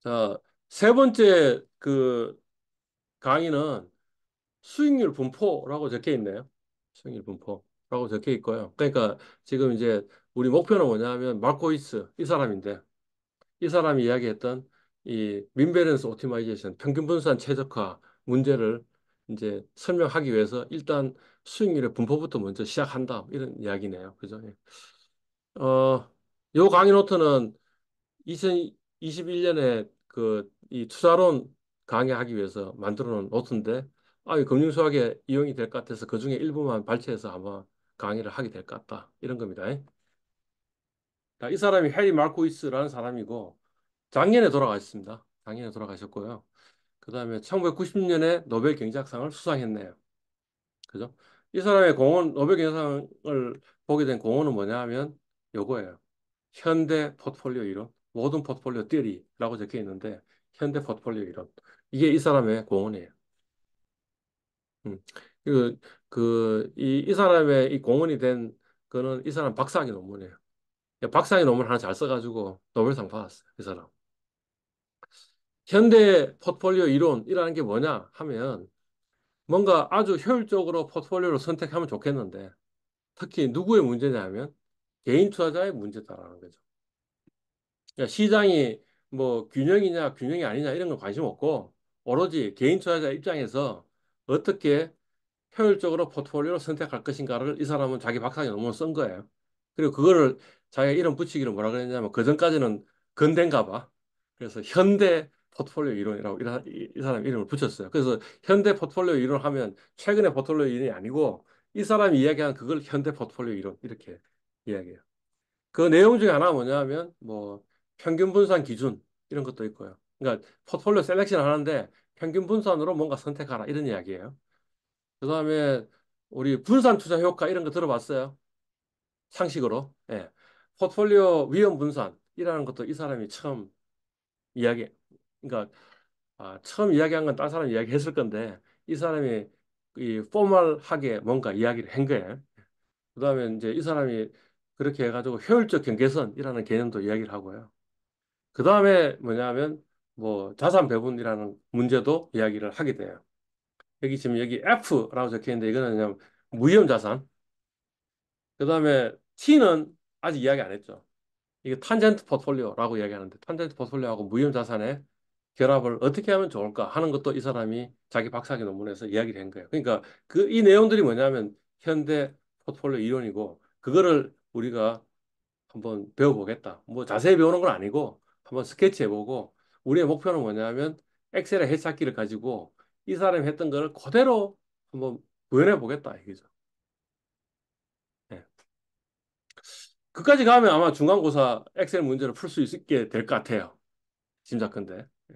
자, 세 번째 강의는 수익률 분포라고 적혀 있네요. 수익률 분포라고 적혀 있고요. 그러니까 지금 이제 우리 목표는 뭐냐면 말코이스 이 사람인데 이 사람이 이야기했던 이 민밸런스 오티마이제이션 평균 분산 최적화 문제를 이제 설명하기 위해서 일단 수익률의 분포부터 먼저 시작한다 이런 이야기네요. 그죠? 예. 요 강의 노트는 2021년에 이 투자론 강의하기 위해서 만들어 놓은 노트인데, 이 금융수학에 이용이 될 것 같아서 그 중에 일부만 발췌해서 아마 강의를 하게 될 것 같다. 이런 겁니다. 자, 이 사람이 해리 마르코이스라는 사람이고, 작년에 돌아가셨습니다. 작년에 돌아가셨고요. 그 다음에 1990년에 노벨 경제학상을 수상했네요. 그죠? 이 사람의 노벨 경제상을 보게 된 공헌은 뭐냐 하면 요거예요. 현대 포트폴리오 이론, 모든 포트폴리오 띠어리라고 적혀 있는데 현대 포트폴리오 이론. 이게 이 사람의 공헌이에요. 음. 그, 이 사람의 이 공헌이 된 거는 이 사람 박사학위 논문이에요. 박사학위 논문 하나 잘 써가지고 노벨상 받았어요. 이 사람. 현대 포트폴리오 이론이라는 게 뭐냐 하면 뭔가 아주 효율적으로 포트폴리오를 선택하면 좋겠는데 특히 누구의 문제냐 면 개인 투자자의 문제다라는 거죠. 그러니까 시장이 뭐 균형이냐 균형이 아니냐 이런 건 관심 없고 오로지 개인 투자자 입장에서 어떻게 효율적으로 포트폴리오를 선택할 것인가를 이 사람은 자기 박사학위 논문을 쓴 거예요. 그리고 그거를 자기가 이름 붙이기를 뭐라 그랬냐면 그전까지는 건대인가 봐. 그래서 현대 포트폴리오 이론이라고 이 사람 이름을 붙였어요. 그래서 현대 포트폴리오 이론 하면 최근의 포트폴리오 이론이 아니고 이 사람이 이야기한 그걸 현대 포트폴리오 이론 이렇게 이야기해요. 그 내용 중에 하나가 뭐냐면 뭐 평균 분산 기준 이런 것도 있고요. 그러니까 포트폴리오 셀렉션 하는데 평균 분산으로 뭔가 선택하라 이런 이야기예요. 그다음에 우리 분산 투자 효과 이런 거 들어봤어요? 상식으로. 예. 포트폴리오 위험 분산이라는 것도 이 사람이 처음 이야기 그러니까 처음 이야기한 건 다른 사람이 이야기했을 건데 이 사람이 이 포멀하게 뭔가 이야기를 한 거예요. 그다음에 이제 이 사람이 그렇게 해가지고 효율적 경계선이라는 개념도 이야기를 하고요. 그 다음에 뭐냐면 뭐 자산 배분이라는 문제도 이야기를 하게 돼요. 여기 지금 여기 F라고 적혀 있는데 이거는 그냥 무위험 자산. 그 다음에 T는 아직 이야기 안 했죠. 이게 탄젠트 포트폴리오라고 이야기하는데 탄젠트 포트폴리오하고 무위험 자산의 결합을 어떻게 하면 좋을까 하는 것도 이 사람이 자기 박사학위 논문에서 이야기를 한 거예요. 그러니까 이 내용들이 뭐냐면 현대 포트폴리오 이론이고 그거를 우리가 한번 배워보겠다. 뭐 자세히 배우는 건 아니고 한번 스케치해보고 우리의 목표는 뭐냐면 엑셀의 해찾기를 가지고 이 사람이 했던 거를 그대로 한번 구현해보겠다 이거죠. 예. 그까지 가면 아마 중간고사 엑셀 문제를 풀 수 있게 될 것 같아요. 짐작컨대. 예.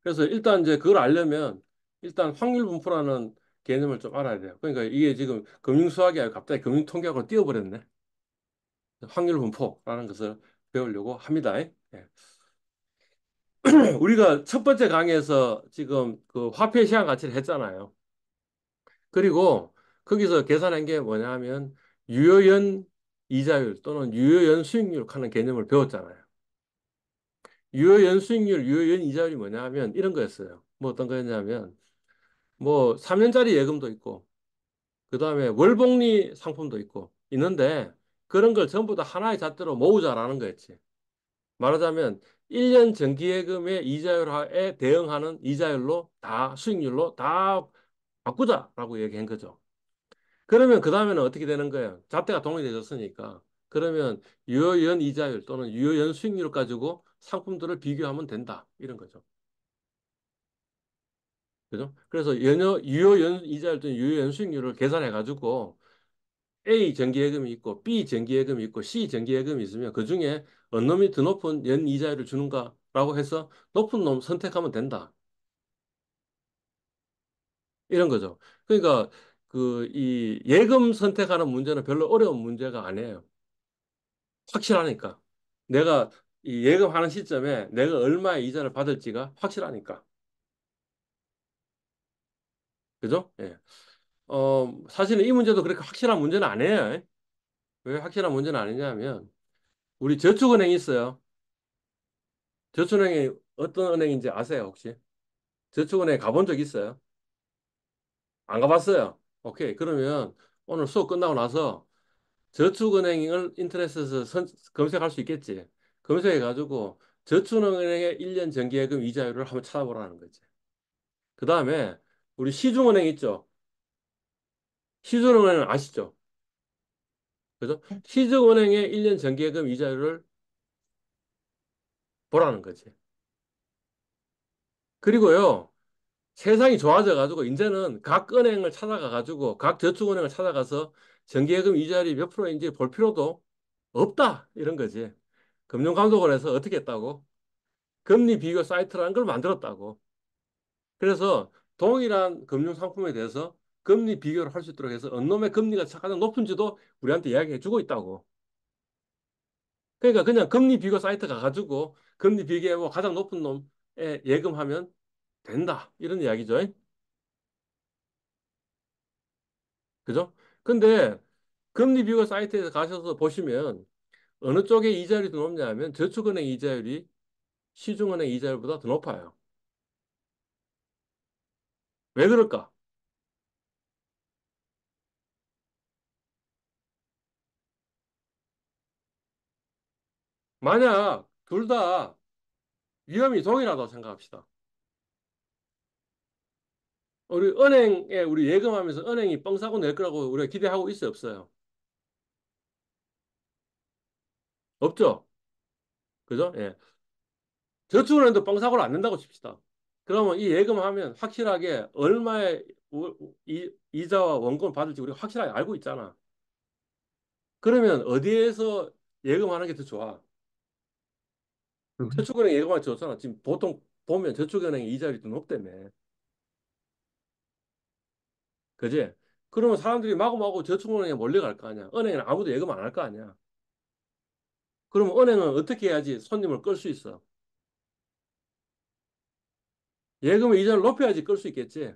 그래서 일단 이제 그걸 알려면 일단 확률 분포라는 개념을 좀 알아야 돼요. 그러니까 이게 지금 금융수학이 아니고 갑자기 금융통계학으로 뛰어버렸네. 확률 분포라는 것을 배우려고 합니다. 예. 우리가 첫 번째 강의에서 지금 그 화폐 시장 가치를 했잖아요. 그리고 거기서 계산한 게 뭐냐 하면 유효연 이자율 또는 유효연 수익률 하는 개념을 배웠잖아요. 유효연 수익률, 유효연 이자율이 뭐냐 하면 이런 거였어요. 뭐 어떤 거였냐면 뭐 3년짜리 예금도 있고 그다음에 월복리 상품도 있고 있는데 그런 걸 전부 다 하나의 잣대로 모으자라는 거였지. 말하자면 1년 정기예금의 이자율에 대응하는 이자율로 다 수익률로 다 바꾸자라고 얘기한 거죠. 그러면 그 다음에는 어떻게 되는 거예요? 잣대가 동일해졌으니까. 그러면 유효연 이자율 또는 유효연 수익률을 가지고 상품들을 비교하면 된다. 이런 거죠. 그죠? 그래서 유효연 이자율 또는 유효연 수익률을 계산해 가지고 A 정기예금이 있고 B 정기예금이 있고 C 정기예금이 있으면 그중에 어느 놈이 더 높은 연이자율을 주는가라고 해서 높은 놈 선택하면 된다. 이런 거죠. 그러니까 이 예금 선택하는 문제는 별로 어려운 문제가 아니에요. 확실하니까. 내가 이 예금하는 시점에 내가 얼마의 이자를 받을지가 확실하니까. 그죠? 예. 사실은 이 문제도 그렇게 확실한 문제는 아니에요. 왜 확실한 문제는 아니냐면 우리 저축은행이 있어요. 저축은행에 어떤 은행인지 아세요, 혹시? 저축은행 가본 적 있어요? 안 가봤어요? 오케이. 그러면 오늘 수업 끝나고 나서 저축은행을 인터넷에서 검색할 수 있겠지. 검색해가지고 저축은행의 1년 정기예금 이자율을 한번 찾아보라는 거지. 그 다음에 우리 시중은행 있죠? 시중은행 아시죠? 그죠? 시중은행의 1년 정기예금 이자율을 보라는 거지. 그리고요, 세상이 좋아져가지고 이제는 각 은행을 찾아가가지고 각 저축은행을 찾아가서 정기예금 이자율이 몇 프로인지 볼 필요도 없다. 이런 거지. 금융감독원에서 어떻게 했다고? 금리 비교 사이트라는 걸 만들었다고. 그래서 동일한 금융상품에 대해서 금리 비교를 할 수 있도록 해서 어느 놈의 금리가 가장 높은지도 우리한테 이야기해 주고 있다고. 그러니까 그냥 금리 비교 사이트 가가지고 금리 비교하고 가장 높은 놈에 예금하면 된다. 이런 이야기죠. 그죠? 근데 금리 비교 사이트에서 가셔서 보시면 어느 쪽에 이자율이 더 높냐 하면 저축은행 이자율이 시중은행 이자율보다 더 높아요. 왜 그럴까? 만약 둘 다 위험이 동일하다고 생각합시다. 우리 은행에 우리 예금하면서 은행이 뻥 사고 낼 거라고 우리가 기대하고 있어요, 없어요? 없죠? 그죠? 예. 저축은행도 뻥 사고를 안 낸다고 칩시다. 그러면 이 예금하면 확실하게 얼마의 이자와 원금을 받을지 우리가 확실하게 알고 있잖아. 그러면 어디에서 예금하는 게 더 좋아? 저축은행 예금하기 좋잖아. 지금 보통 보면 저축은행 이자율이 더 높다며. 그지? 그러면 사람들이 마구마구 저축은행에 몰려갈 거 아니야. 은행에는 아무도 예금 안 할 거 아니야. 그러면 은행은 어떻게 해야지 손님을 끌 수 있어? 예금의 이자를 높여야지 끌 수 있겠지.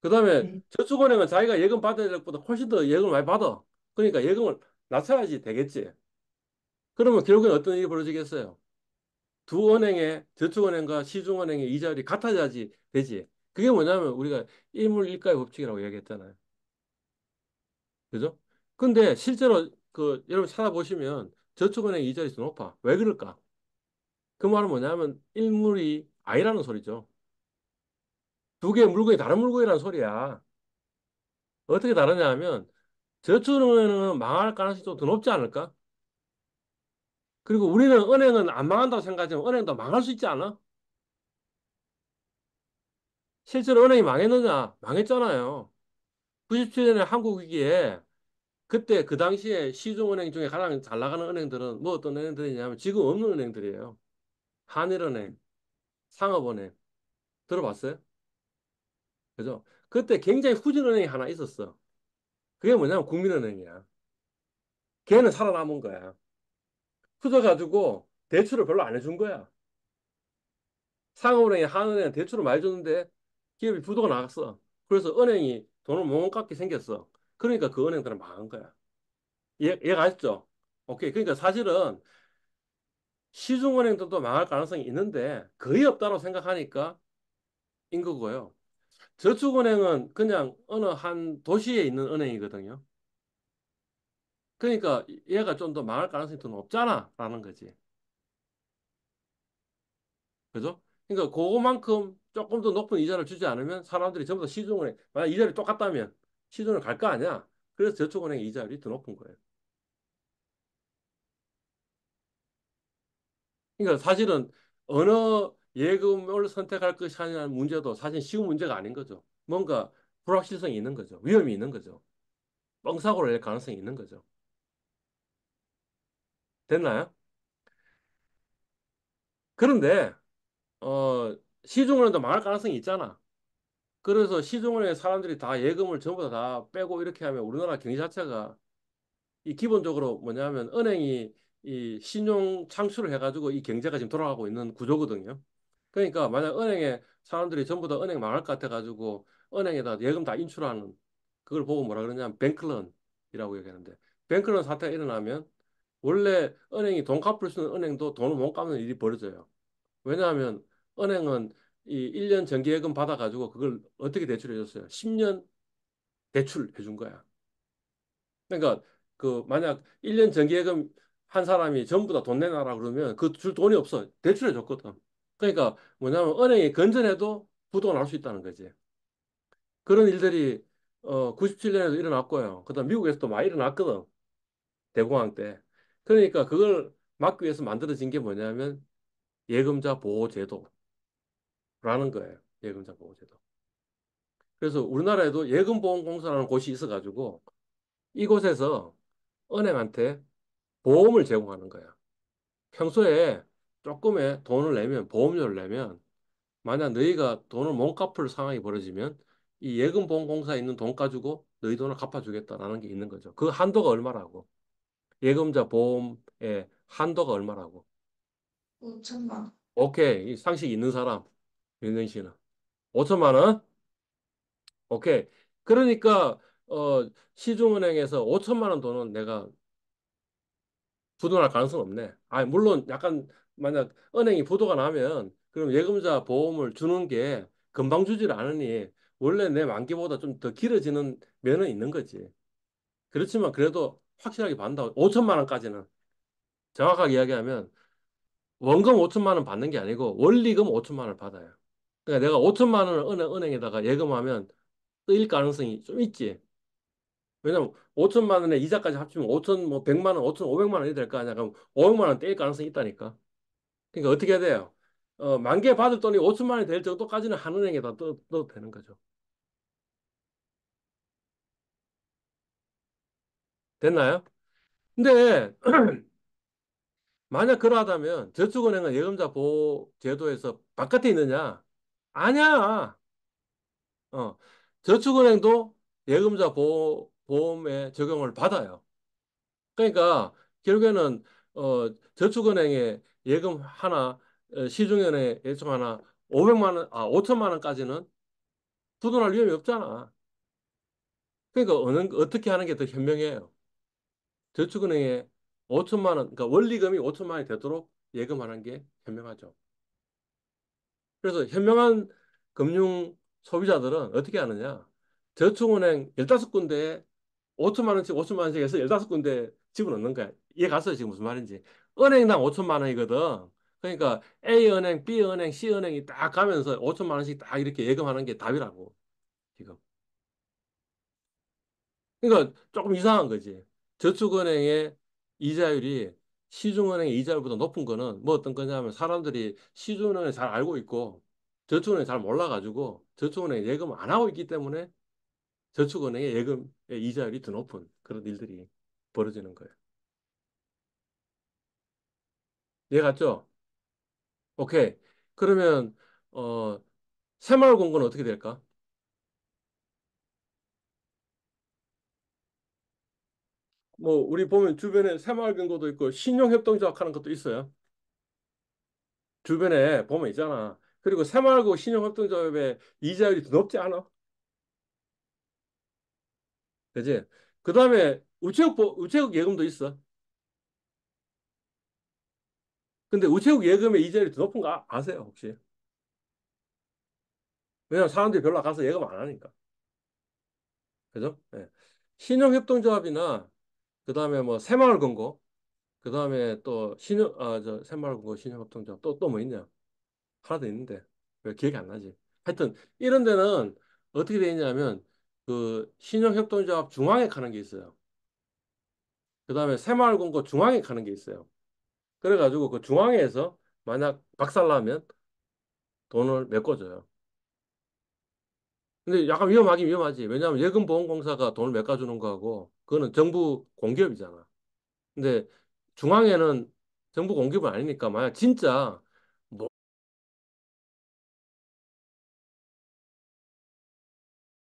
그다음에 저축은행은 자기가 예금 받아야 될 것보다 훨씬 더 예금을 많이 받아. 그러니까 예금을 낮춰야지 되겠지. 그러면 결국엔 어떤 일이 벌어지겠어요? 두 은행의 저축은행과 시중은행의 이자율이 같아야지 되지. 그게 뭐냐면 우리가 일물일가의 법칙이라고 얘기했잖아요. 그죠? 근데 실제로 그 여러분 찾아보시면 저축은행 이자율이 더 높아. 왜 그럴까? 그 말은 뭐냐면 일물이 아니라는 소리죠. 두 개의 물건이 다른 물건이라는 소리야. 어떻게 다르냐 하면 저축은행은 망할 가능성이 좀 더 높지 않을까? 그리고 우리는 은행은 안 망한다고 생각하지만 은행도 망할 수 있지 않아? 실제로 은행이 망했느냐? 망했잖아요. 97년에 한국 위기에 그때 그 당시에 시중은행 중에 가장 잘 나가는 은행들은 뭐 어떤 은행들이냐면 지금 없는 은행들이에요. 한일은행, 상업은행 들어봤어요? 그죠? 그때 굉장히 후진 은행이 하나 있었어. 그게 뭐냐면 국민은행이야. 걔는 살아남은 거야. 후져가지고 대출을 별로 안 해준 거야. 상업은행이 한은행 대출을 많이 줬는데 기업이 부도가 나갔어. 그래서 은행이 돈을 못 갚게 생겼어. 그러니까 그 은행들은 망한 거야. 얘가 아시죠? 오케이. 그러니까 사실은 시중은행들도 망할 가능성이 있는데 거의 없다고 생각하니까 인 거고요. 저축은행은 그냥 어느 한 도시에 있는 은행이거든요. 그러니까 얘가 좀 더 망할 가능성이 더 높잖아라는 거지. 그죠? 그러니까 그거만큼 조금 더 높은 이자를 주지 않으면 사람들이 전부 다 시중은행, 만약 이자율이 똑같다면 시중을 갈 거 아니야. 그래서 저축은행 이자율이 더 높은 거예요. 그러니까 사실은 어느 예금을 선택할 것이 아니라는 문제도 사실 쉬운 문제가 아닌 거죠. 뭔가 불확실성이 있는 거죠. 위험이 있는 거죠. 뻥사고를 낼 가능성이 있는 거죠. 됐나요? 그런데 시중은행도 망할 가능성이 있잖아. 그래서 시중은행 사람들이 다 예금을 전부 다 빼고 이렇게 하면 우리나라 경제 자체가 이 기본적으로 뭐냐면 은행이 이 신용 창출을 해가지고 이 경제가 지금 돌아가고 있는 구조거든요. 그러니까 만약 은행에 사람들이 전부 다 은행 망할 것 같아가지고 은행에다 예금 다 인출하는 그걸 보고 뭐라 그러냐면 뱅클런이라고 얘기하는데 뱅클런 사태가 일어나면 원래 은행이 돈 갚을 수 있는 은행도 돈을 못 갚는 일이 벌어져요. 왜냐하면 은행은 이 1년 정기예금 받아가지고 그걸 어떻게 대출해 줬어요? 10년 대출해 준 거야. 그러니까 그 만약 1년 정기예금 한 사람이 전부 다 돈 내놔라 그러면 그 줄 돈이 없어. 대출해 줬거든. 그러니까 뭐냐면 은행이 건전해도 부도가 날 수 있다는 거지. 그런 일들이 97년에도 일어났고요. 그다음 미국에서도 많이 일어났거든. 대공황 때. 그러니까 그걸 막기 위해서 만들어진 게 뭐냐면 예금자 보호제도라는 거예요. 예금자 보호제도. 그래서 우리나라에도 예금보험공사라는 곳이 있어가지고 이곳에서 은행한테 보험을 제공하는 거야. 평소에 조금의 돈을 내면, 보험료를 내면, 만약 너희가 돈을 못 갚을 상황이 벌어지면 이 예금보험공사에 있는 돈 가지고 너희 돈을 갚아주겠다라는 게 있는 거죠. 그 한도가 얼마라고? 예금자 보험의 한도가 얼마라고? 5천만. 오케이. 이 상식 있는 사람, 윤정 씨는. 5천만 원? 오케이. 그러니까, 시중은행에서 5천만 원 돈은 내가 부도날 가능성 없네. 아, 물론 약간 만약 은행이 부도가 나면 그럼 예금자 보험을 주는 게 금방 주질 않으니 원래 내 만기보다 좀 더 길어지는 면은 있는 거지. 그렇지만 그래도 확실하게 받는다. 5천만 원까지는 정확하게 이야기하면 원금 5천만 원 받는 게 아니고 원리금 5천만 원을 받아요. 그러니까 내가 5천만 원을 은행에다가 예금하면 뜨일 가능성이 좀 있지. 왜냐면 5천만 원에 이자까지 합치면 5천 뭐 100만 원, 5천 5백만 원이 될 거 아니야. 그럼 500만 원 떼일 가능성이 있다니까. 그러니까 어떻게 해야 돼요? 만기에 받을 돈이 5천만 원이 될 정도까지는 한은행에다 넣어도 되는 거죠. 됐나요? 근데 만약 그러하다면 저축은행은 예금자 보호 제도에서 바깥에 있느냐? 아니야. 어, 저축은행도 예금자 보험에 적용을 받아요. 그러니까 결국에는 저축은행에 예금 하나, 시중은행에 예금 하나 500만 원, 5천만 원까지는 부도날 위험이 없잖아. 그러니까 어떻게 하는 게 더 현명해요? 저축은행에 5천만 원, 그러니까 원리금이 5천만 원이 되도록 예금하는 게 현명하죠. 그래서 현명한 금융 소비자들은 어떻게 하느냐? 저축은행 15군데에 5천만 원씩 5천만 원씩 해서 15군데 집어넣는 거야. 이해 갔어요, 지금 무슨 말인지. 은행당 5천만 원이거든. 그러니까 A은행, B은행, C은행이 딱 가면서 5천만 원씩 딱 이렇게 예금하는 게 답이라고, 지금. 그러니까 조금 이상한 거지. 저축은행의 이자율이 시중은행의 이자율보다 높은 거는 뭐 어떤 거냐면 사람들이 시중은행을 잘 알고 있고 저축은행 잘 몰라가지고 저축은행에 예금을 안 하고 있기 때문에 저축은행의 예금의 이자율이 더 높은 그런 일들이 벌어지는 거예요. 이해 갔죠? 오케이. 그러면 어 새마을금고는 어떻게 될까? 뭐 우리 보면 주변에 새마을금고도 있고 신용협동조합 하는 것도 있어요. 주변에 보면 있잖아. 그리고 새마을고 신용협동조합의 이자율이 더 높지 않아? 그지? 그 다음에 우체국 예금도 있어. 근데 우체국 예금의 이자율이 더 높은 거 아세요, 혹시? 왜냐면 사람들이 별로 가서 예금 안 하니까. 그죠? 예. 신용협동조합이나 그 다음에 뭐 새마을금고, 그 다음에 또 새마을금고 신용협동조합 또 뭐 있냐? 하나 더 있는데 왜 기억이 안 나지? 하여튼 이런 데는 어떻게 돼 있냐면 그 신용협동조합 중앙에 가는 게 있어요. 그다음에 새마을금고 중앙에 가는 게 있어요. 그래가지고 그 중앙에서 만약 박살나면 돈을 메꿔줘요. 근데 약간 위험하긴 위험하지. 왜냐하면 예금보험공사가 돈을 메꿔주는 거하고 그거는 정부 공기업이잖아. 근데 중앙에는 정부 공기업은 아니니까 만약 진짜